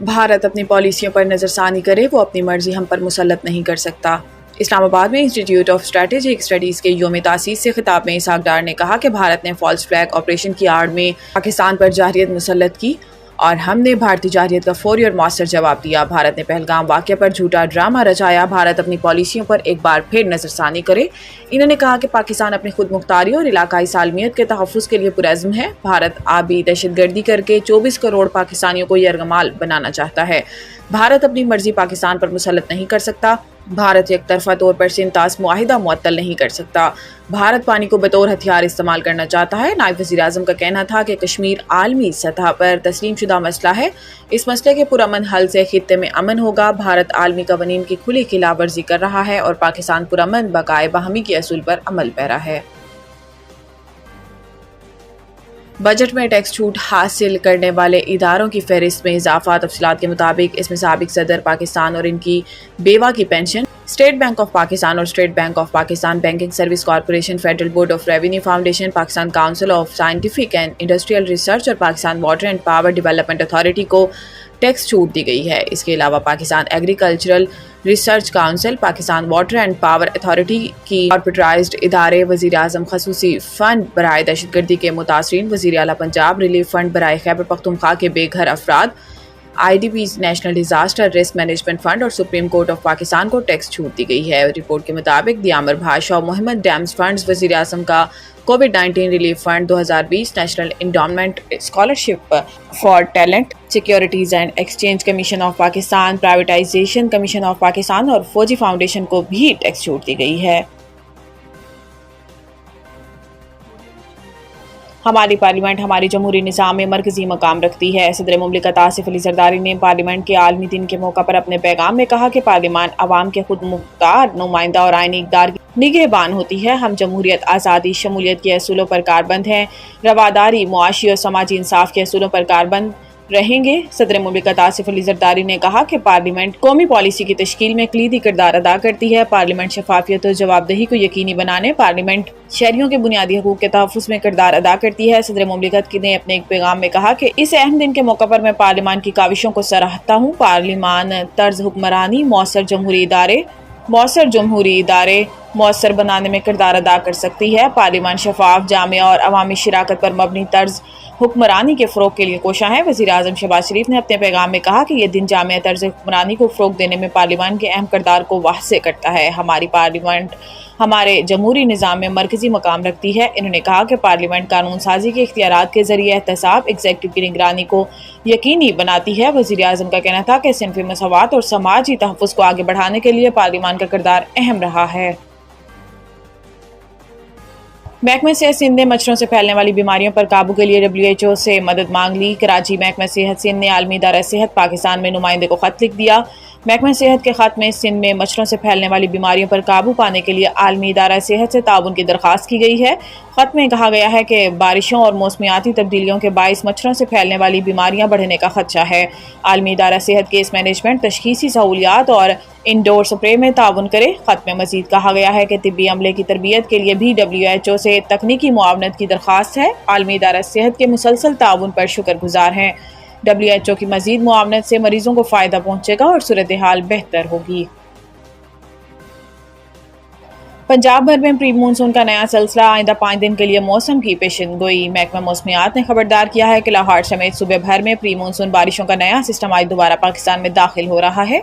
بھارت اپنی پالیسیوں پر نظر ثانی کرے، وہ اپنی مرضی ہم پر مسلط نہیں کر سکتا۔ اسلام آباد میں انسٹی ٹیوٹ آف اسٹریٹجک اسٹڈیز کے یوم تاسیس سے خطاب میں اسحاق ڈار نے کہا کہ بھارت نے فالس فلیگ آپریشن کی آڑ میں پاکستان پر جارحیت مسلط کی اور ہم نے بھارتی جارحیت کا فوری اور مؤثر جواب دیا۔ بھارت نے پہلگام واقعہ پر جھوٹا ڈرامہ رچایا، بھارت اپنی پالیسیوں پر ایک بار پھر نظر ثانی کرے۔ انہوں نے کہا کہ پاکستان اپنی خود مختاری اور علاقائی سالمیت کے تحفظ کے لیے پرعزم ہے۔ بھارت آبی دہشت گردی کر کے 24 کروڑ پاکستانیوں کو یرغمال بنانا چاہتا ہے۔ بھارت اپنی مرضی پاکستان پر مسلط نہیں کر سکتا۔ بھارت یک طرفہ طور پر سنتاس معاہدہ معطل نہیں کر سکتا۔ بھارت پانی کو بطور ہتھیار استعمال کرنا چاہتا ہے۔ نائب وزیر اعظم کا کہنا تھا کہ کشمیر عالمی سطح پر تسلیم شدہ مسئلہ ہے، اس مسئلے کے پرامن حل سے خطے میں امن ہوگا۔ بھارت عالمی قوانین کی کھلی خلاف ورزی کر رہا ہے اور پاکستان پرامن بقائے باہمی کے اصول پر عمل پیرا ہے۔ بجٹ میں ٹیکس چھوٹ حاصل کرنے والے اداروں کی فہرست میں اضافہ۔ تفصیلات کے مطابق اس میں سابق صدر پاکستان اور ان کی بیوہ کی pension, state bank of Pakistan اور state bank of Pakistan banking service corporation, federal board of revenue foundation, Pakistan council of scientific and industrial research اور Pakistan water and power development authority کو ٹیکس چھوٹ دی گئی ہے۔ اس کے علاوہ Pakistan agricultural research council, Pakistan water and power authority کی کارپوریٹائزڈ ادارے، وزیر اعظم خصوصی فنڈ برائے دہشت گردی کے متاثرین، وزیر اعلیٰ پنجاب ریلیف فنڈ برائے خیبر پختونخوا کے بے گھر افراد، IDPs, national disaster risk management fund اور سپریم کورٹ آف پاکستان کو ٹیکس چھوٹ دی گئی ہے۔ رپورٹ کے مطابق دیامر بھاشا اور محمد ڈیمز فنڈز، وزیر اعظم کا کووڈ-19 relief fund 2020، national endowment scholarship for talent, securities and exchange commission of Pakistan, privatisation commission of Pakistan اور فوجی فاؤنڈیشن کو بھی ٹیکس چھوٹ دی گئی ہے۔ ہماری پارلیمنٹ ہماری جمہوری نظام میں مرکزی مقام رکھتی ہے۔ صدر مملکت آصف علی زرداری نے پارلیمنٹ کے عالمی دن کے موقع پر اپنے پیغام میں کہا کہ پارلیمان عوام کے خود مختار نمائندہ اور آئینی اقدار کی نگہبان ہوتی ہے۔ ہم جمہوریت، آزادی، شمولیت کے اصولوں پر کاربند ہیں، رواداری، معاشی اور سماجی انصاف کے اصولوں پر کاربند رہیں گے۔ صدر مملکت آصف علی زرداری نے کہا کہ پارلیمنٹ قومی پالیسی کی تشکیل میں کلیدی کردار ادا کرتی ہے۔ پارلیمنٹ شفافیت اور جواب دہی کو یقینی بنانے، پارلیمنٹ شہریوں کے بنیادی حقوق کے تحفظ میں کردار ادا کرتی ہے۔ صدر مملکت نے اپنے ایک پیغام میں کہا کہ اس اہم دن کے موقع پر میں پارلیمان کی کاوشوں کو سراہتا ہوں۔ پارلیمان طرز حکمرانی مؤثر جمہوری ادارے مؤثر بنانے میں کردار ادا کر سکتی ہے۔ پارلیمان شفاف، جامع اور عوامی شراکت پر مبنی طرز حکمرانی کے فروغ کے لیے کوشاں ہے۔ وزیر اعظم شہباز شریف نے اپنے پیغام میں کہا کہ یہ دن جامع طرز حکمرانی کو فروغ دینے میں پارلیمان کے اہم کردار کو واضح کرتا ہے۔ ہماری پارلیمنٹ ہمارے جمہوری نظام میں مرکزی مقام رکھتی ہے۔ انہوں نے کہا کہ پارلیمنٹ قانون سازی کے اختیارات کے ذریعے احتساب، ایگزیکٹو کی نگرانی کو یقینی بناتی ہے۔ وزیر اعظم کا کہنا تھا کہ صنفی مساوات اور سماجی تحفظ کو آگے بڑھانے کے لیے پارلیمان کا کردار اہم رہا ہے۔ محکمہ صحت سندھ نے مچھروں سے پھیلنے والی بیماریوں پر قابو کے لیے WHO سے مدد مانگ لی۔ کراچی محکمہ صحت سندھ نے عالمی ادارہ صحت پاکستان میں نمائندے کو خط لکھ دیا۔ محکمہ صحت کے خط میں سندھ میں مچھروں سے پھیلنے والی بیماریوں پر قابو پانے کے لیے عالمی ادارہ صحت سے تعاون کی درخواست کی گئی ہے۔ خط میں کہا گیا ہے کہ بارشوں اور موسمیاتی تبدیلیوں کے باعث مچھروں سے پھیلنے والی بیماریاں بڑھنے کا خدشہ ہے۔ عالمی ادارہ صحت کے اس مینجمنٹ، تشخیصی سہولیات اور انڈور سپرے میں تعاون کرے۔ خط میں مزید کہا گیا ہے کہ طبی عملے کی تربیت کے لیے بھی WHO سے تکنیکی معاونت کی درخواست ہے۔ عالمی ادارہ صحت کے مسلسل تعاون پر شکر گزار ہیں۔ WHO کی مزید معاونت سے مریضوں کو فائدہ پہنچے گا اور صورتحال بہتر ہوگی۔ پنجاب بھر میں پری مونسون کا نیا سلسلہ، آئندہ 5 دن کے لیے موسم کی پیشن گوئی۔ محکمہ موسمیات نے خبردار کیا ہے کہ لاہور سمیت صوبے بھر میں پری مونسون بارشوں کا نیا سسٹم آج دوبارہ پاکستان میں داخل ہو رہا ہے،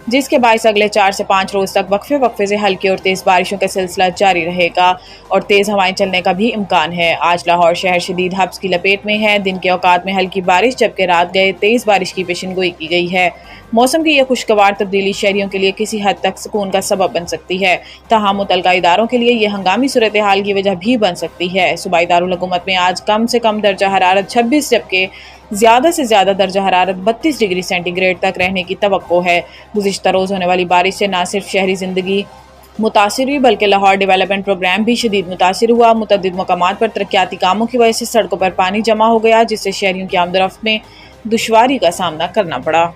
جس کے باعث اگلے 4 سے 5 روز تک وقفے سے ہلکی اور تیز بارشوں کا سلسلہ جاری رہے گا اور تیز ہوائیں چلنے کا بھی امکان ہے۔ آج لاہور شہر شدید حبس کی لپیٹ میں ہے۔ دن کے اوقات میں ہلکی بارش جبکہ رات گئے تیز بارش کی پیشن گوئی کی گئی ہے۔ موسم کی یہ خوشگوار تبدیلی شہریوں کے لیے کسی حد تک سکون کا سبب بن سکتی ہے، تاہم متعلقہ اداروں کے لیے یہ ہنگامی صورتحال کی وجہ بھی بن سکتی ہے۔ صوبائی دارالحکومت میں آج کم سے کم درجہ حرارت 26 جبکہ زیادہ سے زیادہ درجہ حرارت 32 ڈگری سینٹی گریڈ تک رہنے کی توقع ہے۔ گزشتہ روز ہونے والی بارش سے نہ صرف شہری زندگی متاثر ہوئی بلکہ لاہور ڈیولپمنٹ پروگرام بھی شدید متاثر ہوا۔ متعدد مقامات پر ترقیاتی کاموں کی وجہ سے سڑکوں پر پانی جمع ہو گیا، جس سے شہریوں کی آمد و رفت میں دشواری کا سامنا کرنا پڑا۔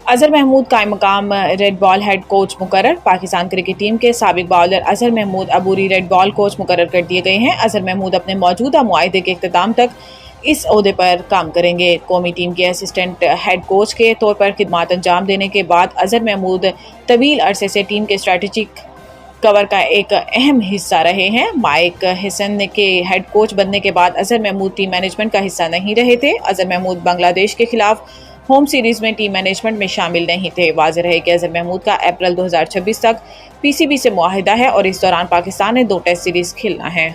اظہر محمود قائم مقام ریڈ بال ہیڈ کوچ مقرر۔ پاکستان کرکٹ ٹیم کے سابق باؤلر اظہر محمود عبوری ریڈ بال کوچ مقرر کر دیے گئے ہیں۔ اظہر محمود اپنے موجودہ معاہدے کے اختتام تک اس عہدے پر کام کریں گے۔ قومی ٹیم کے اسسٹنٹ ہیڈ کوچ کے طور پر خدمات انجام دینے کے بعد اظہر محمود طویل عرصے سے ٹیم کے اسٹریٹجک کور کا ایک اہم حصہ رہے ہیں۔ مائک ہیسن کے ہیڈ کوچ بننے کے بعد اظہر محمود ٹیم مینجمنٹ کا حصہ نہیں رہے تھے۔ اظہر محمود بنگلہ دیش کے خلاف ہوم سیریز میں ٹیم مینجمنٹ میں شامل نہیں تھے۔ واضح رہے کہ اظہر محمود کا اپریل 2026 تک پی سی بی سے معاہدہ ہے اور اس دوران پاکستان نے 2 ٹیسٹ سیریز کھیلنا ہے۔